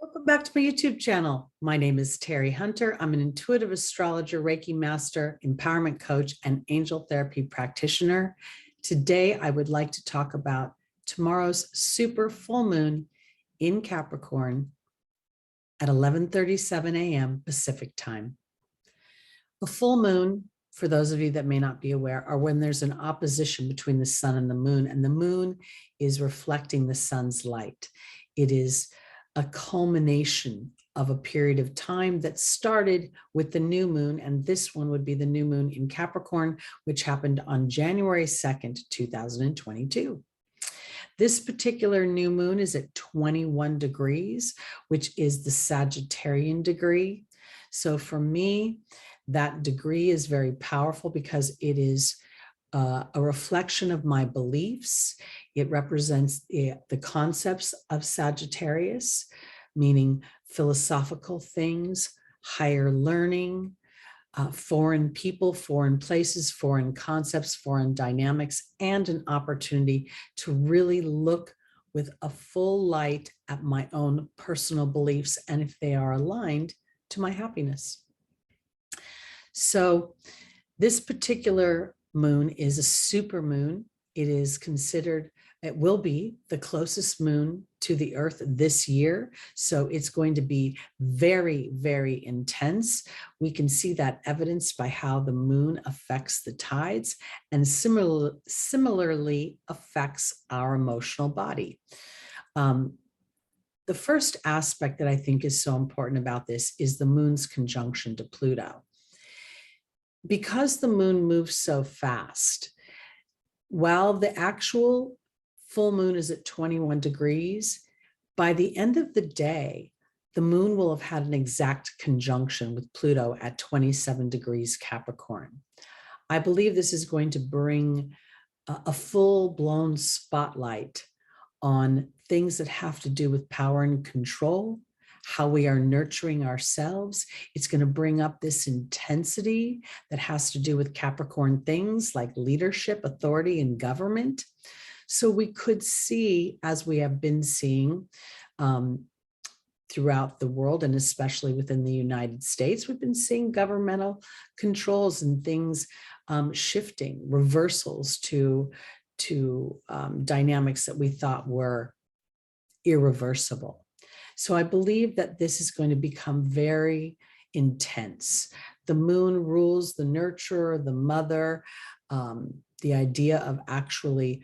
Welcome back to my YouTube channel. My name is Teri Hunter. I'm an intuitive astrologer, Reiki master, empowerment coach, and angel therapy practitioner. Today, I would like to talk about tomorrow's super full moon in Capricorn at 11:37 a.m. Pacific time. A full moon, for those of you that may not be aware, are when there's an opposition between the sun and the moon is reflecting the sun's light. It is a culmination of a period of time that started with the new moon, and this one would be the new moon in Capricorn, which happened on January 2nd, 2022. This particular new moon is at 21 degrees, which is the Sagittarian degree. So for me, that degree is very powerful because it is a reflection of my beliefs. It represents the concepts of Sagittarius, meaning philosophical things, higher learning, foreign people, foreign places, foreign concepts, foreign dynamics, and an opportunity to really look with a full light at my own personal beliefs and if they are aligned to my happiness. So this particular moon is a super moon. It is considered, it will be the closest moon to the earth this year. So it's going to be very, very intense. We can see that evidenced by how the moon affects the tides and similarly affects our emotional body. The first aspect that I think is so important about this is the moon's conjunction to Pluto. Because the moon moves so fast, while the actual full moon is at 21 degrees, by the end of the day, the moon will have had an exact conjunction with Pluto at 27 degrees Capricorn. I believe this is going to bring a full-blown spotlight on things that have to do with power and control, how we are nurturing ourselves. It's going to bring up this intensity that has to do with Capricorn things like leadership, authority, and government. So we could see, as we have been seeing throughout the world, and especially within the United States, we've been seeing governmental controls and things shifting, reversals to dynamics that we thought were irreversible. So I believe that this is going to become very intense. The moon rules the nurturer, the mother, the idea of actually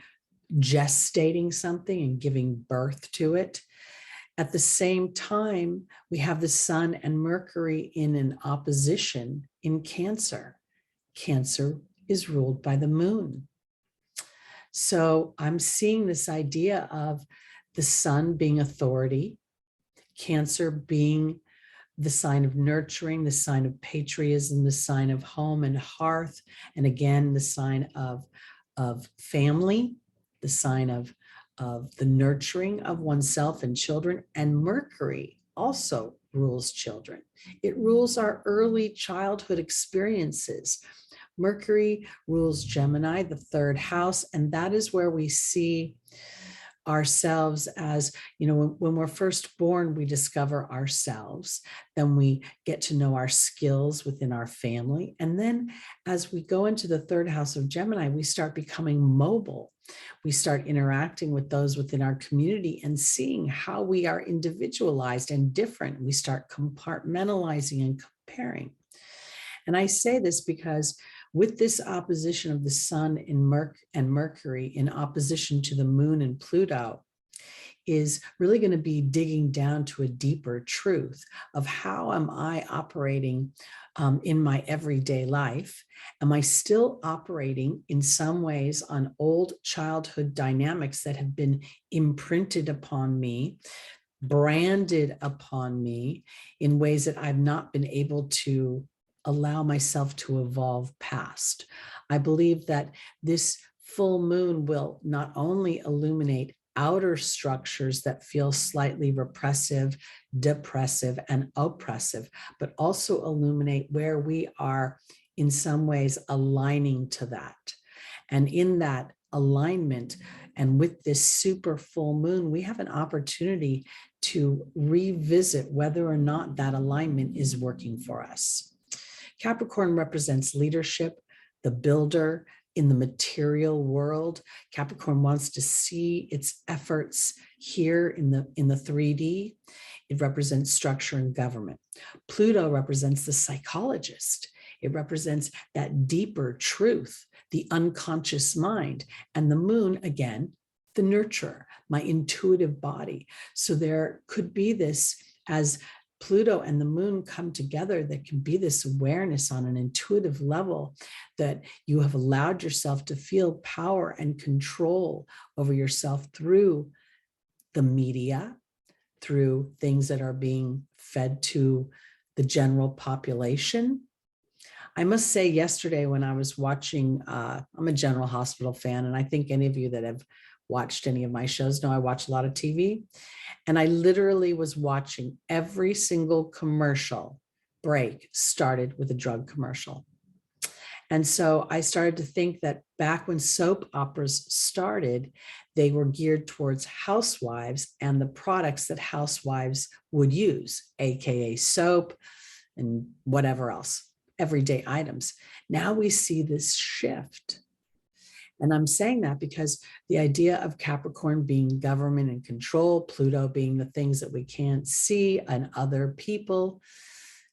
gestating something and giving birth to it. At the same time, we have the sun and Mercury in an opposition in Cancer. Cancer is ruled by the moon. So I'm seeing this idea of the sun being authority, Cancer being the sign of nurturing, the sign of patriotism, the sign of home and hearth, and again, the sign of family, the sign of the nurturing of oneself and children. And Mercury also rules children. It rules our early childhood experiences. Mercury rules Gemini, the third house, and that is where we see ourselves as, you know, when we're first born, we discover ourselves, then we get to know our skills within our family. And then as we go into the third house of Gemini, we start becoming mobile. We start interacting with those within our community and seeing how we are individualized and different. We start compartmentalizing and comparing. And I say this because with this opposition of the sun and Mercury in opposition to the moon and Pluto is really going to be digging down to a deeper truth of how am I operating in my everyday life? Am I still operating in some ways on old childhood dynamics that have been imprinted upon me, branded upon me in ways that I've not been able to allow myself to evolve past? I believe that this full moon will not only illuminate outer structures that feel slightly repressive, depressive, and oppressive, but also illuminate where we are in some ways aligning to that. And in that alignment, And with this super full moon, we have an opportunity to revisit whether or not that alignment is working for us. Capricorn represents leadership, the builder in the material world. Capricorn wants to see its efforts here in the 3D. It represents structure and government. Pluto represents the psychologist. It represents that deeper truth, the unconscious mind. And the moon, again, the nurturer, my intuitive body. So there could be this, as Pluto and the moon come together, there can be this awareness on an intuitive level that you have allowed yourself to feel power and control over yourself through the media, through things that are being fed to the general population. I must say, yesterday when I was watching, I'm a General Hospital fan, and I think any of you that have watched any of my shows know I watch a lot of TV. And I literally was watching every single commercial break started with a drug commercial. And so I started to think that back when soap operas started, they were geared towards housewives and the products that housewives would use, AKA soap and whatever else, everyday items. Now we see this shift. And I'm saying that because the idea of Capricorn being government and control, Pluto being the things that we can't see, and other people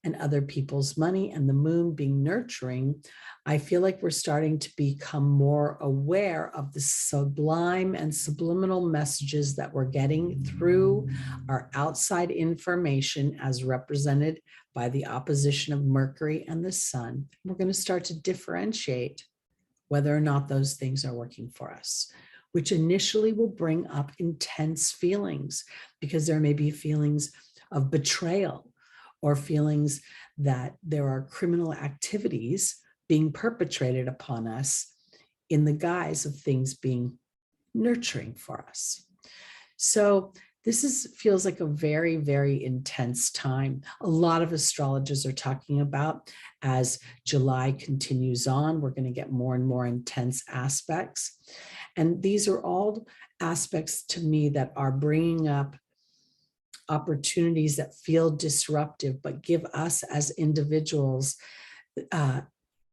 and other people's money, and the moon being nurturing, I feel like we're starting to become more aware of the sublime and subliminal messages that we're getting through our outside information as represented by the opposition of Mercury and the sun. We're going to start to differentiate whether or not those things are working for us, which initially will bring up intense feelings, because there may be feelings of betrayal or feelings that there are criminal activities being perpetrated upon us in the guise of things being nurturing for us. So this feels like a very, very intense time. A lot of astrologers are talking about, as July continues on, we're going to get more and more intense aspects. And these are all aspects to me that are bringing up opportunities that feel disruptive, but give us as individuals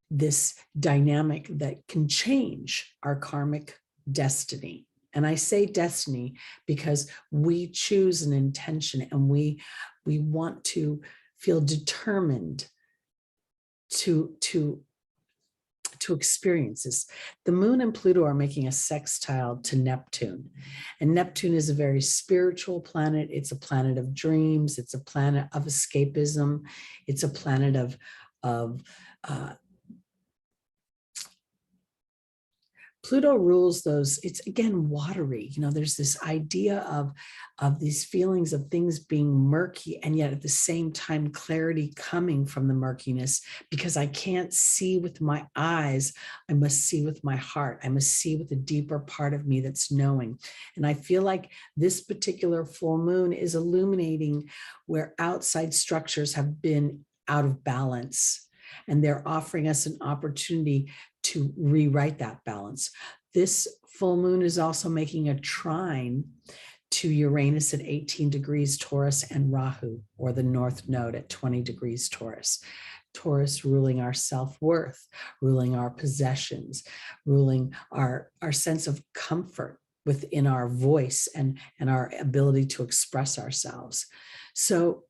this dynamic that can change our karmic destiny. And I say destiny because we choose an intention, and we want to feel determined to experience this. The moon and Pluto are making a sextile to Neptune. And Neptune is a very spiritual planet. It's a planet of dreams. It's a planet of escapism. It's a planet of Pluto rules those, it's again watery, there's this idea of these feelings of things being murky, and yet at the same time clarity coming from the murkiness, because I can't see with my eyes, I must see with my heart. I must see with a deeper part of me that's knowing. And I feel like this particular full moon is illuminating where outside structures have been out of balance, and they're offering us an opportunity to rewrite that balance. This full moon is also making a trine to Uranus at 18 degrees Taurus and Rahu, or the North Node at 20 degrees Taurus. Taurus ruling our self-worth, ruling our possessions, ruling our sense of comfort within our voice and our ability to express ourselves. So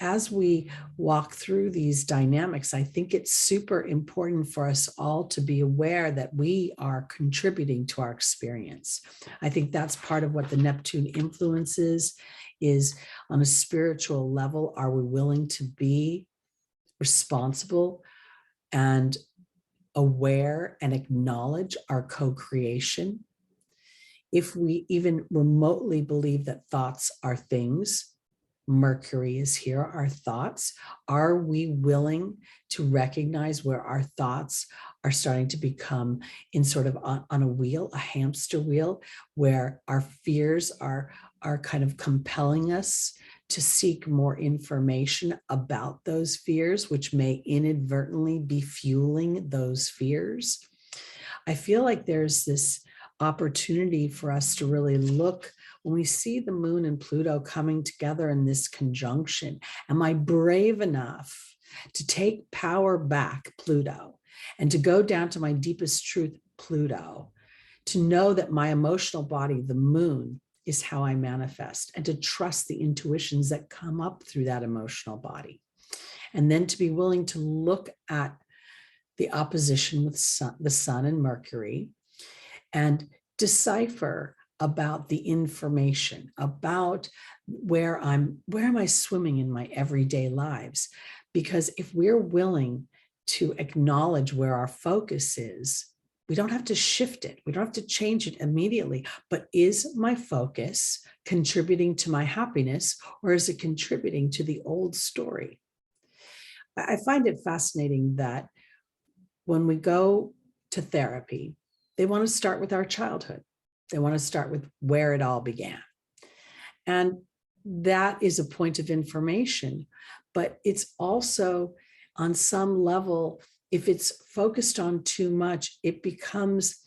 as we walk through these dynamics, I think it's super important for us all to be aware that we are contributing to our experience. I think that's part of what the Neptune influence is on a spiritual level. Are we willing to be responsible and aware and acknowledge our co-creation? If we even remotely believe that thoughts are things, Mercury is here, our thoughts. Are we willing to recognize where our thoughts are starting to become in sort of on a wheel, a hamster wheel, where our fears are kind of compelling us to seek more information about those fears, which may inadvertently be fueling those fears? I feel like there's this opportunity for us to really look when we see the moon and Pluto coming together in this conjunction. Am I brave enough to take power back, Pluto, and to go down to my deepest truth, Pluto, to know that my emotional body, the moon, is how I manifest, and to trust the intuitions that come up through that emotional body. And then to be willing to look at the opposition with the sun and Mercury and decipher about the information, about where am I swimming in my everyday lives? Because if we're willing to acknowledge where our focus is, we don't have to shift it. We don't have to change it immediately. But is my focus contributing to my happiness, or is it contributing to the old story? I find it fascinating that when we go to therapy, they want to start with our childhood. They want to start with where it all began. And that is a point of information, but it's also on some level, if it's focused on too much, it becomes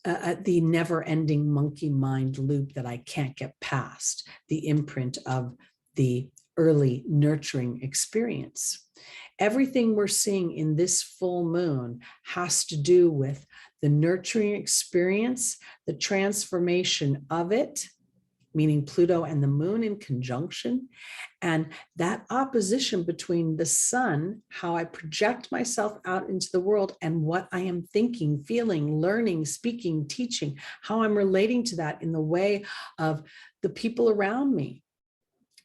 the never-ending monkey mind loop that I can't get past, the imprint of the early nurturing experience. Everything we're seeing in this full moon has to do with the nurturing experience, the transformation of it, meaning Pluto and the moon in conjunction, and that opposition between the sun, how I project myself out into the world, and what I am thinking, feeling, learning, speaking, teaching, how I'm relating to that in the way of the people around me,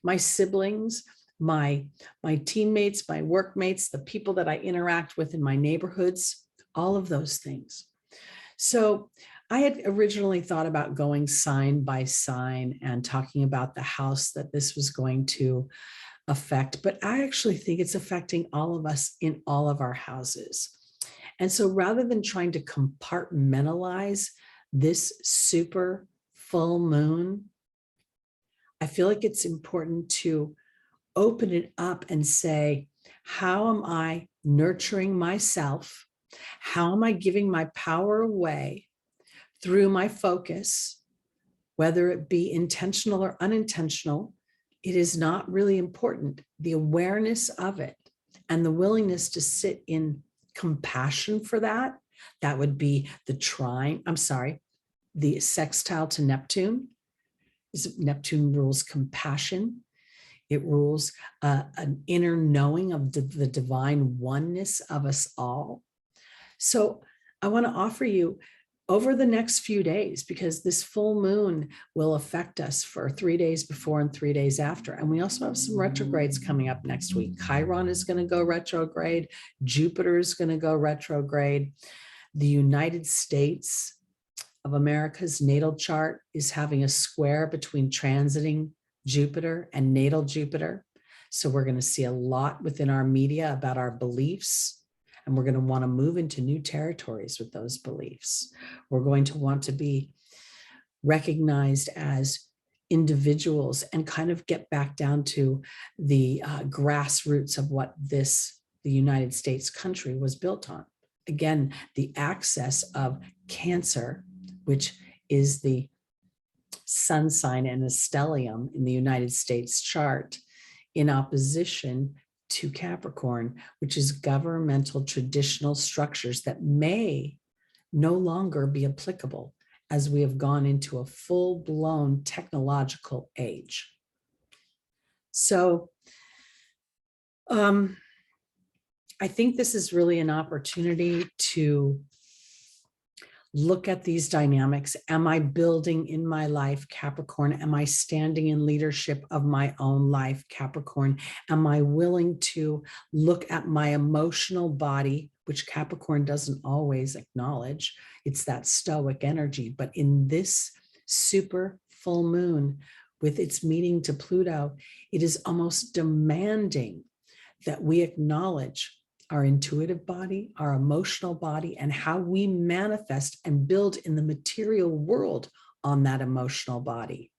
my siblings, my teammates, my workmates, the people that I interact with in my neighborhoods, all of those things. So I had originally thought about going sign by sign and talking about the house that this was going to affect, but I actually think it's affecting all of us in all of our houses. And so rather than trying to compartmentalize this super full moon, I feel like it's important to open it up and say, how am I nurturing myself? How am I giving my power away through my focus, whether it be intentional or unintentional? It is not really important. The awareness of it and the willingness to sit in compassion for that, that would be the sextile to Neptune. Neptune rules compassion. It rules an inner knowing of the divine oneness of us all. So I want to offer you over the next few days, because this full moon will affect us for 3 days before and 3 days after. And we also have some retrogrades coming up next week. Chiron is going to go retrograde. Jupiter is going to go retrograde. The United States of America's natal chart is having a square between transiting Jupiter and natal Jupiter. So we're going to see a lot within our media about our beliefs, and we're going to want to move into new territories with those beliefs. We're going to want to be recognized as individuals and kind of get back down to the grassroots of what the United States country was built on. Again, the axis of Cancer, which is the sun sign and a stellium in the United States chart, in opposition to Capricorn, which is governmental traditional structures that may no longer be applicable as we have gone into a full-blown technological age. So I think this is really an opportunity to look at these dynamics. Am I building in my life, Capricorn? Am I standing in leadership of my own life, Capricorn? Am I willing to look at my emotional body, which Capricorn doesn't always acknowledge? It's that stoic energy. But in this super full moon, with its meeting to Pluto, it is almost demanding that we acknowledge our intuitive body, our emotional body, and how we manifest and build in the material world on that emotional body.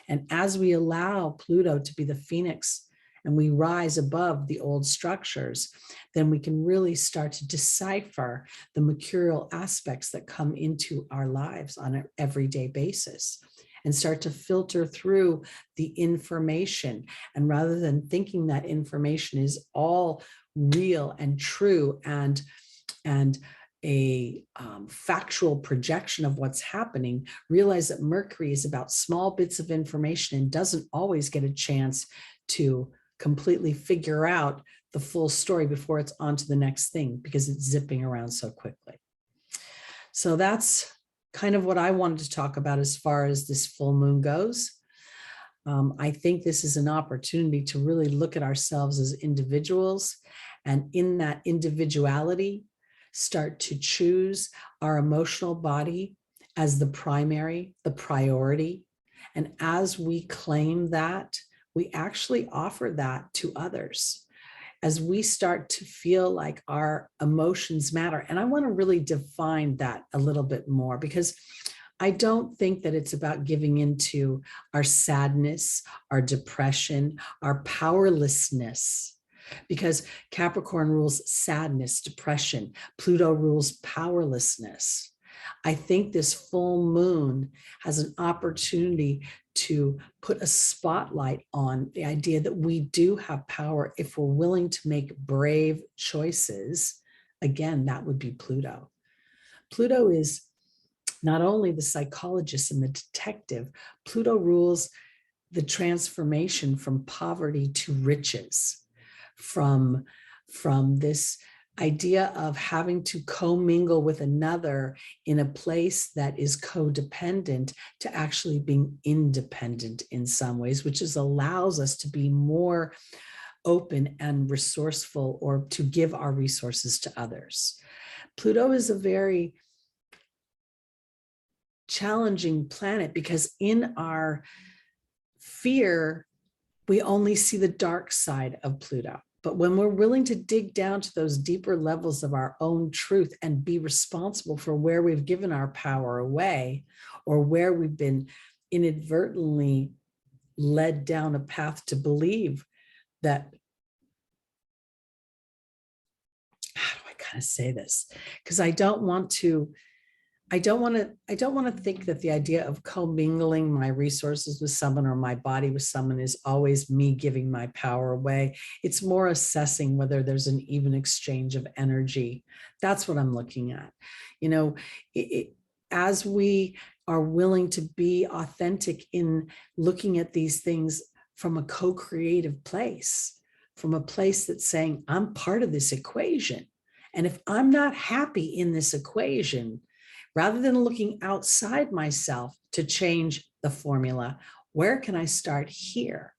And as we allow Pluto to be the phoenix and we rise above the old structures, then we can really start to decipher the mercurial aspects that come into our lives on an everyday basis and start to filter through the information. And rather than thinking that information is all real and true and a factual projection of what's happening, realize that Mercury is about small bits of information and doesn't always get a chance to completely figure out the full story before it's on to the next thing, because it's zipping around so quickly. So that's kind of what I wanted to talk about as far as this full moon goes. I think this is an opportunity to really look at ourselves as individuals, and in that individuality, start to choose our emotional body as the primary, the priority. And as we claim that, we actually offer that to others. As we start to feel like our emotions matter. And I want to really define that a little bit more, because I don't think that it's about giving into our sadness, our depression, our powerlessness, because Capricorn rules sadness, depression. Pluto rules powerlessness. I think this full moon has an opportunity to put a spotlight on the idea that we do have power if we're willing to make brave choices. Again, that would be Pluto. Pluto is not only the psychologist and the detective, Pluto rules the transformation from poverty to riches, from this idea of having to commingle with another in a place that is codependent to actually being independent in some ways, which allows us to be more open and resourceful, or to give our resources to others. Pluto is a very challenging planet, because in our fear, we only see the dark side of Pluto. But when we're willing to dig down to those deeper levels of our own truth and be responsible for where we've given our power away, or where we've been inadvertently led down a path to believe that, how do I kind of say this? Because I don't want to think that the idea of commingling my resources with someone or my body with someone is always me giving my power away. It's more assessing whether there's an even exchange of energy. That's what I'm looking at. You know, as we are willing to be authentic in looking at these things from a co-creative place, from a place that's saying, I'm part of this equation. And if I'm not happy in this equation, rather than looking outside myself to change the formula, where can I start here?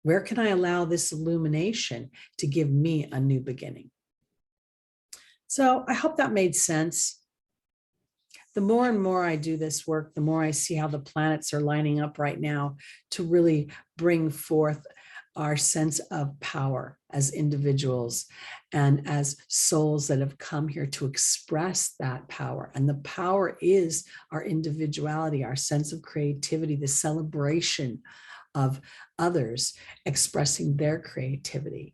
Where can I allow this illumination to give me a new beginning? So I hope that made sense. The more and more I do this work, the more I see how the planets are lining up right now to really bring forth our sense of power as individuals and as souls that have come here to express that power. And the power is our individuality, our sense of creativity, the celebration of others expressing their creativity.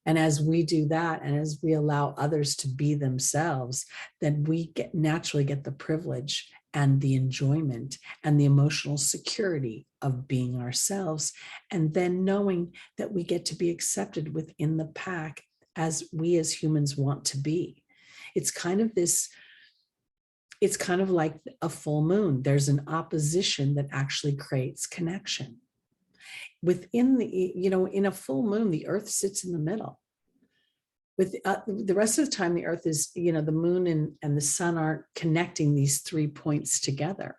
And as we do that, and as we allow others to be themselves, then we naturally get the privilege and the enjoyment and the emotional security of being ourselves, and then knowing that we get to be accepted within the pack as we as humans want to be. It's kind of like a full moon. There's an opposition that actually creates connection. Within in a full moon, the earth sits in the middle. With the rest of the time, the earth is, the moon and the sun aren't connecting these 3 points together.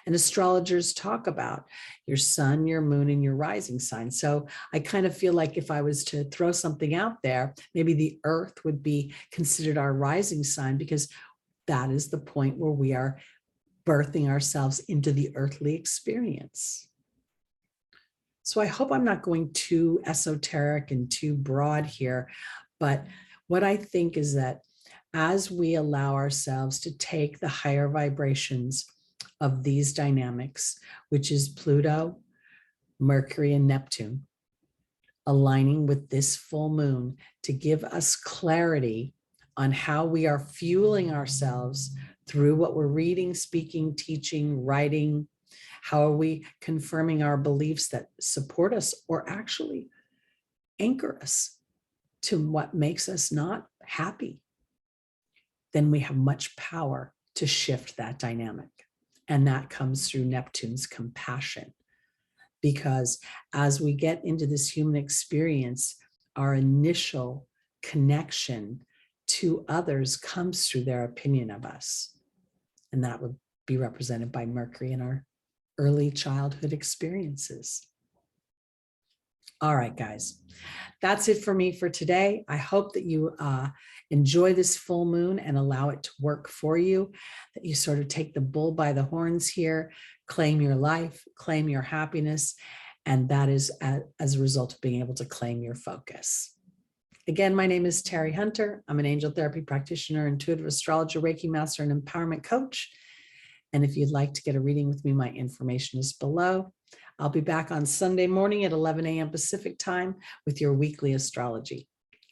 And astrologers talk about your sun, your moon, and your rising sign. So I kind of feel like if I was to throw something out there, maybe the earth would be considered our rising sign, because that is the point where we are birthing ourselves into the earthly experience. So I hope I'm not going too esoteric and too broad here, but what I think is that as we allow ourselves to take the higher vibrations of these dynamics, which is Pluto, Mercury and Neptune aligning with this full moon to give us clarity on how we are fueling ourselves through what we're reading, speaking, teaching, writing. How are we confirming our beliefs that support us or actually anchor us to what makes us not happy? Then we have much power to shift that dynamic. And that comes through Neptune's compassion. Because as we get into this human experience, our initial connection to others comes through their opinion of us. And that would be represented by Mercury in our early childhood experiences. All right, guys, that's it for me for today. I hope that you enjoy this full moon and allow it to work for you, that you sort of take the bull by the horns here, claim your life, claim your happiness, and that is as a result of being able to claim your focus. Again, my name is Teri Hunter. I'm an angel therapy practitioner, intuitive astrologer, Reiki master, and empowerment coach. And if you'd like to get a reading with me, my information is below. I'll be back on Sunday morning at 11 a.m. Pacific time with your weekly astrology.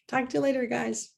Talk to you later, guys.